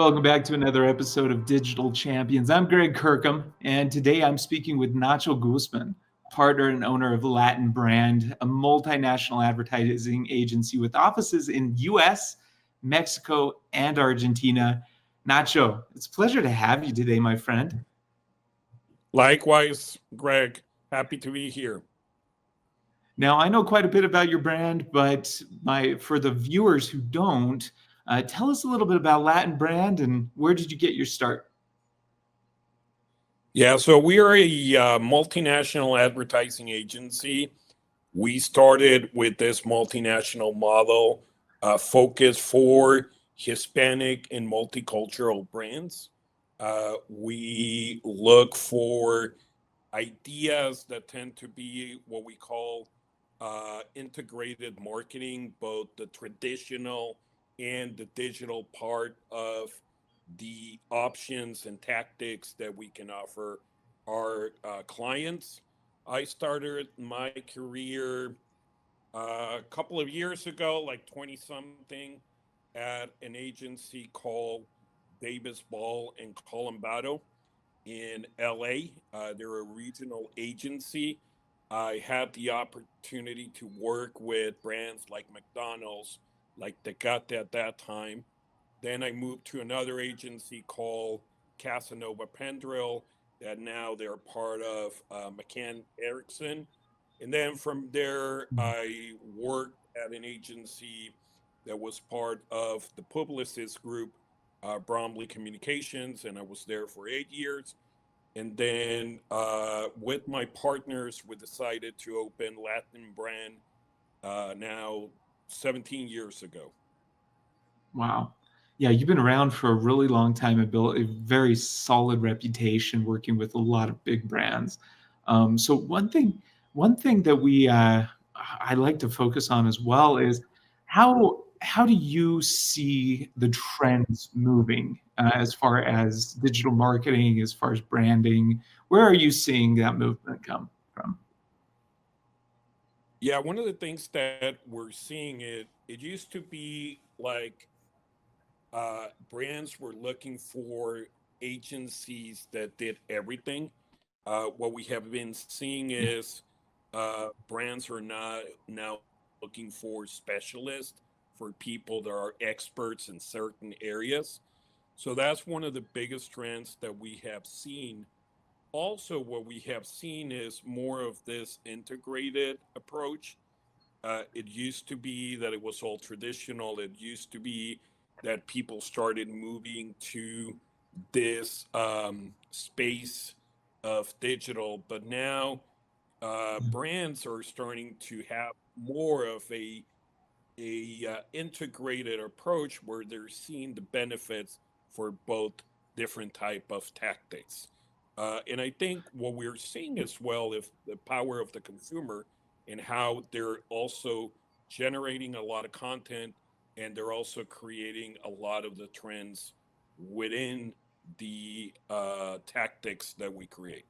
Welcome back to another episode of Digital Champions. I'm Greg Kirkham, and today I'm speaking with Nacho Guzman, partner and owner of LatinBrand, a multinational advertising agency with offices in US, Mexico, and Argentina. Nacho, it's a pleasure to have you today, my friend. Likewise, Greg, happy to be here. Now, I know quite a bit about your brand, but for the viewers who don't, tell us a little bit about LatinBrand and where did you get your start? Yeah, so we are a multinational advertising agency. We started with this multinational model focused for Hispanic and multicultural brands. We look for ideas that tend to be what we call integrated marketing, both the traditional and the digital part of the options and tactics that we can offer our clients. I started my career a couple of years ago, like 20 something, at an agency called Davis Ball and Columbado in LA. They're a regional agency. I had the opportunity to work with brands like McDonald's, like Tecate at that time. Then I moved to another agency called Casanova Pendrell, that now they're part of McCann Erickson. And then from there, I worked at an agency that was part of the Publicis Group, Bromley Communications, and I was there for 8 years. And then with my partners, we decided to open LatinBrand now 17 years ago. Wow. Yeah, you've been around for a really long time and built a very solid reputation working with a lot of big brands. So one thing that I like to focus on as well is how do you see the trends moving as far as digital marketing, as far as branding? Where are you seeing that movement come from? Yeah, one of the things that we're seeing, it used to be like brands were looking for agencies that did everything. What we have been seeing Yeah. is brands are not now looking for specialists, for people that are experts in certain areas. So that's one of the biggest trends that we have seen. Also, what we have seen is more of this integrated approach. It used to be that it was all traditional. It used to be that people started moving to this space of digital, but now brands are starting to have more of a integrated approach where they're seeing the benefits for both different type of tactics. And I think what we're seeing as well is the power of the consumer and how they're also generating a lot of content, and they're also creating a lot of the trends within the tactics that we create.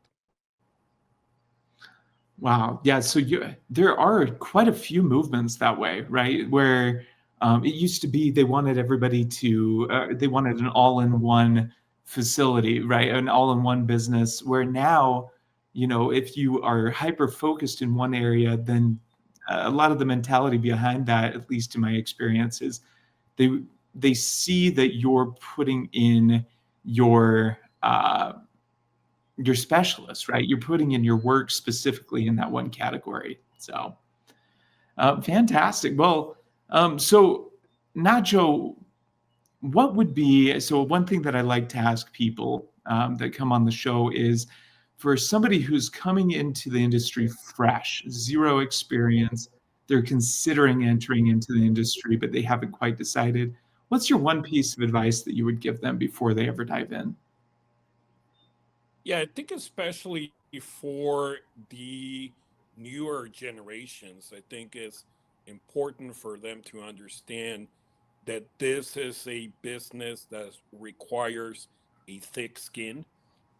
Wow. Yeah. So there are quite a few movements that way, right? Where it used to be they wanted an all-in-one facility, right? An all-in-one business. Where now, if you are hyper-focused in one area, then a lot of the mentality behind that, at least in my experience, is they they see that you're putting in your your specialist, right? You're putting in your work specifically in that one category. So, fantastic. Well, so Nacho, what would be so one thing that I like to ask people that come on the show is for somebody who's coming into the industry fresh, zero experience, they're considering entering into the industry, but they haven't quite decided. What's your one piece of advice that you would give them before they ever dive in? Yeah, I think especially for the newer generations, I think it's important for them to understand that this is a business that requires a thick skin,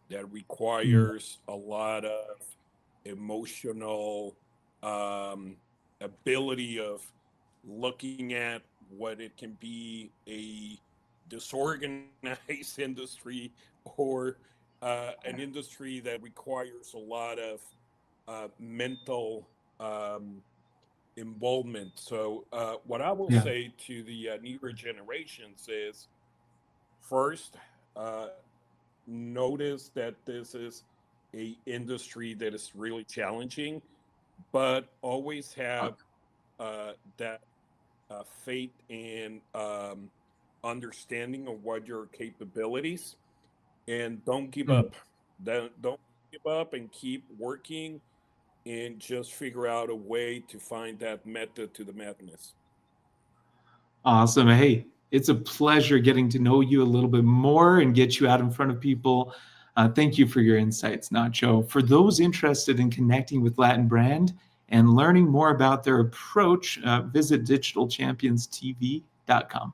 that Mm. requires a lot of emotional um, ability of looking at what it can be a disorganized industry or an industry that requires a lot of mental involvement. So, what I will Yeah. say to the newer generations is first, notice that this is a industry that is really challenging, but always Uh, have that faith and understanding of what your capabilities, and don't give mm. up. Don't give up and keep working and just figure out a way to find that method to the madness. Awesome. Hey, it's a pleasure getting to know you a little bit more and get you out in front of people. Thank you for your insights, Nacho. For those interested in connecting with LatinBrand and learning more about their approach, visit digitalchampionstv.com.